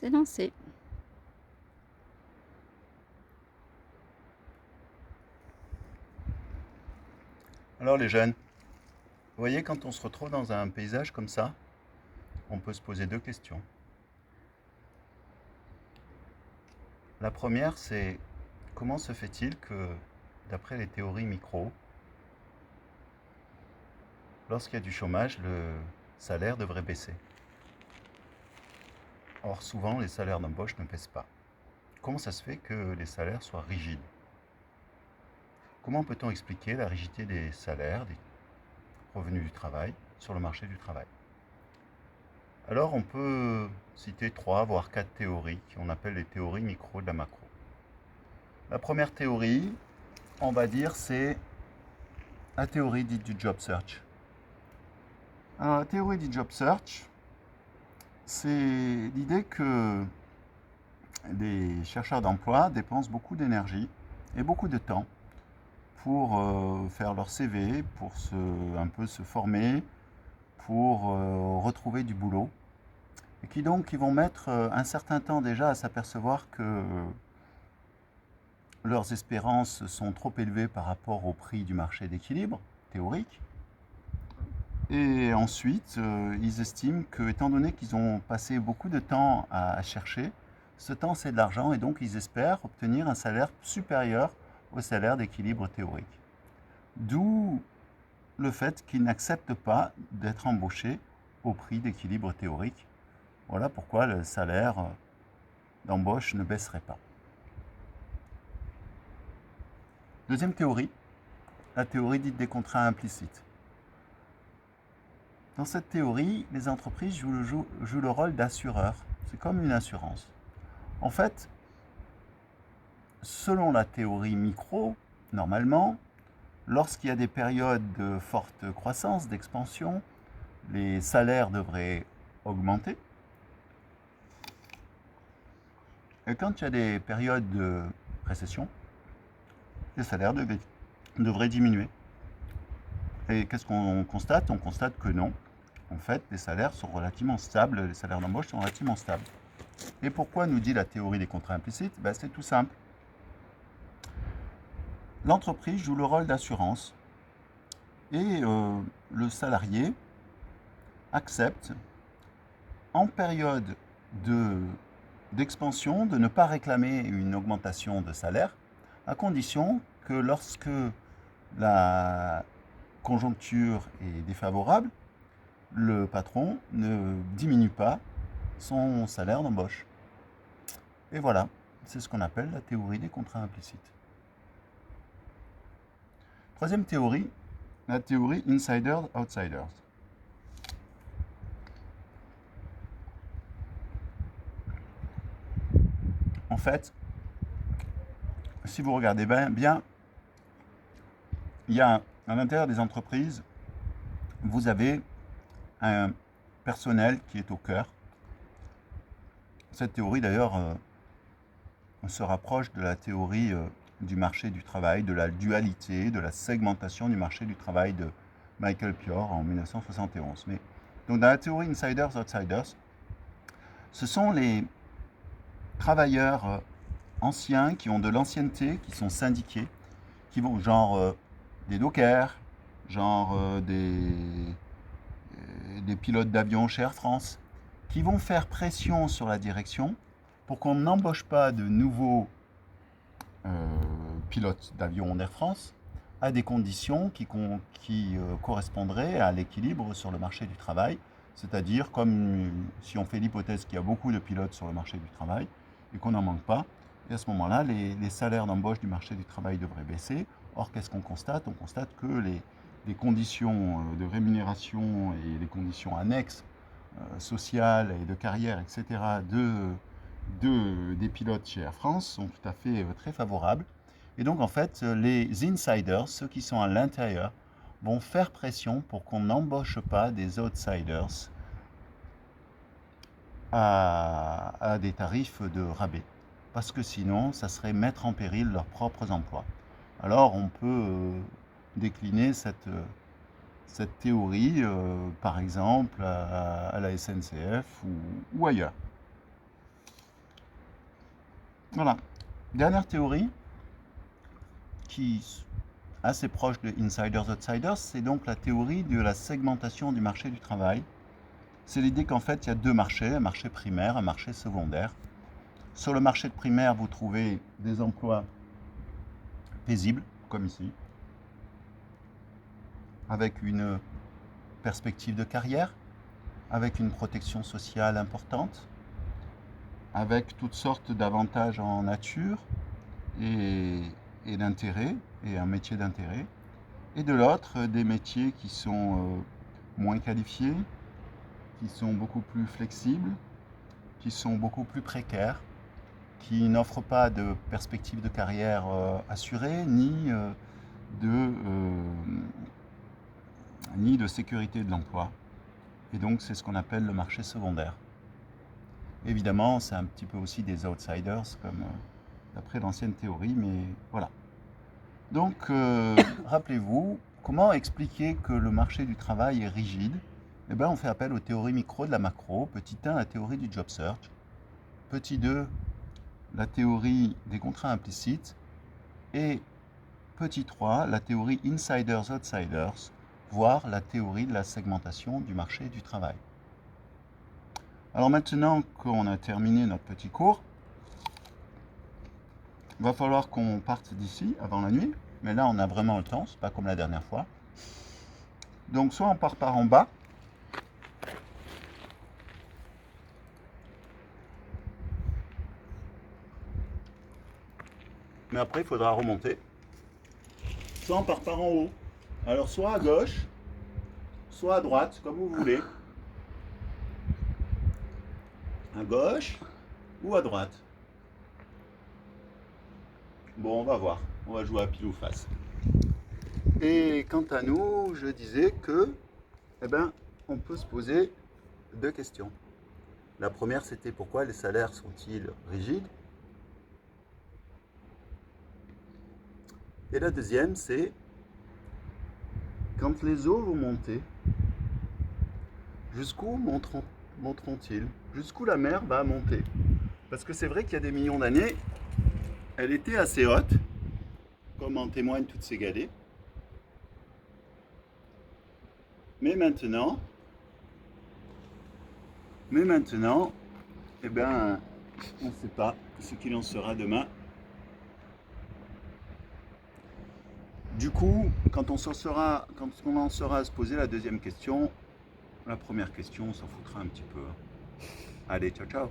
C'est lancé. Alors les jeunes, vous voyez, quand on se retrouve dans un paysage comme ça, on peut se poser deux questions. La première, c'est comment se fait-il que, d'après les théories micro, lorsqu'il y a du chômage, le salaire devrait baisser? Or, souvent, les salaires d'embauche ne baissent pas. Comment ça se fait que les salaires soient rigides? Comment peut-on expliquer la rigidité des salaires, des revenus du travail, sur le marché du travail? Alors, on peut citer trois, voire quatre théories qu'on appelle les théories micro de la macro. La première théorie, on va dire, c'est la théorie dite du job search. Alors, la théorie du job search, c'est l'idée que les chercheurs d'emploi dépensent beaucoup d'énergie et beaucoup de temps pour faire leur CV, pour un peu se former, pour retrouver du boulot. Et qui donc qui vont mettre un certain temps déjà à s'apercevoir que leurs espérances sont trop élevées par rapport au prix du marché d'équilibre théorique. Et ensuite, ils estiment que, étant donné qu'ils ont passé beaucoup de temps à chercher, ce temps c'est de l'argent et donc ils espèrent obtenir un salaire supérieur au salaire d'équilibre théorique. D'où le fait qu'ils n'acceptent pas d'être embauchés au prix d'équilibre théorique. Voilà pourquoi le salaire d'embauche ne baisserait pas. Deuxième théorie, la théorie dite des contrats implicites. Dans cette théorie, les entreprises jouent le rôle d'assureur. C'est comme une assurance. En fait, selon la théorie micro, normalement, lorsqu'il y a des périodes de forte croissance, d'expansion, les salaires devraient augmenter. Et quand il y a des périodes de récession, les salaires devraient diminuer. Et qu'est-ce qu'on constate? On constate que non. En fait, les salaires sont relativement stables, les salaires d'embauche sont relativement stables. Et pourquoi nous dit la théorie des contrats implicites? C'est tout simple. L'entreprise joue le rôle d'assurance et le salarié accepte en période d'expansion de ne pas réclamer une augmentation de salaire à condition que lorsque la conjoncture est défavorable, le patron ne diminue pas son salaire d'embauche. Et voilà, c'est ce qu'on appelle la théorie des contrats implicites. Troisième théorie, la théorie insiders-outsiders. En fait, si vous regardez bien, il y a à l'intérieur des entreprises, vous avez un personnel qui est au cœur. Cette théorie d'ailleurs se rapproche de la théorie du marché du travail, de la dualité, de la segmentation du marché du travail de Michael Pior en 1971. Donc dans la théorie insiders-outsiders, ce sont les travailleurs anciens qui ont de l'ancienneté, qui sont syndiqués, qui vont genre des dockers, genre des pilotes d'avion chez Air France, qui vont faire pression sur la direction pour qu'on n'embauche pas de nouveaux pilotes d'avion d'Air France à des conditions qui correspondraient à l'équilibre sur le marché du travail, c'est-à-dire comme si on fait l'hypothèse qu'il y a beaucoup de pilotes sur le marché du travail et qu'on n'en manque pas, et à ce moment-là, les salaires d'embauche du marché du travail devraient baisser. Or, qu'est-ce qu'on constate? On constate que les conditions de rémunération et les conditions annexes sociales et de carrière, etc., des pilotes chez Air France sont tout à fait très favorables. Et donc, en fait, les insiders, ceux qui sont à l'intérieur, vont faire pression pour qu'on n'embauche pas des outsiders à des tarifs de rabais. Parce que sinon, ça serait mettre en péril leurs propres emplois. Alors, on peut décliner cette théorie, par exemple, à la SNCF ou ailleurs. Voilà. Dernière théorie qui est assez proche de Insiders Outsiders, c'est donc la théorie de la segmentation du marché du travail. C'est l'idée qu'en fait, il y a deux marchés, un marché primaire, un marché secondaire. Sur le marché primaire, vous trouvez des emplois paisibles, comme ici, avec une perspective de carrière, avec une protection sociale importante, avec toutes sortes d'avantages en nature et d'intérêt, et un métier d'intérêt. Et de l'autre, des métiers qui sont moins qualifiés, qui sont beaucoup plus flexibles, qui sont beaucoup plus précaires, qui n'offrent pas de perspective de carrière assurée, ni de sécurité de l'emploi. Et donc c'est ce qu'on appelle le marché secondaire. Évidemment, c'est un petit peu aussi des outsiders, comme d'après l'ancienne théorie, mais voilà. Donc, rappelez-vous, comment expliquer que le marché du travail est rigide? Eh bien, on fait appel aux théories micro de la macro. Petit 1, la théorie du job search. Petit 2, la théorie des contrats implicites. Et petit 3, la théorie insiders-outsiders, voire la théorie de la segmentation du marché du travail. Alors maintenant qu'on a terminé notre petit cours, il va falloir qu'on parte d'ici avant la nuit. Mais là, on a vraiment le temps, c'est pas comme la dernière fois. Donc soit on part par en bas, mais après il faudra remonter. Soit on part par en haut. Alors soit à gauche, soit à droite, comme vous voulez. À gauche ou à droite. Bon, on va voir. On va jouer à pile ou face. Et quant à nous, je disais que, eh ben, on peut se poser deux questions. La première, c'était pourquoi les salaires sont-ils rigides? Et la deuxième, c'est quand les eaux vont monter, jusqu'où monteront-ils? Jusqu'où la mer va monter? Parce que c'est vrai qu'il y a des millions d'années, elle était assez haute, comme en témoignent toutes ces galets. Mais maintenant, eh ben, on ne sait pas ce qu'il en sera demain. Du coup, quand on en sera à se poser la deuxième question, la première question, on s'en foutra un petit peu. Allez, ciao ciao.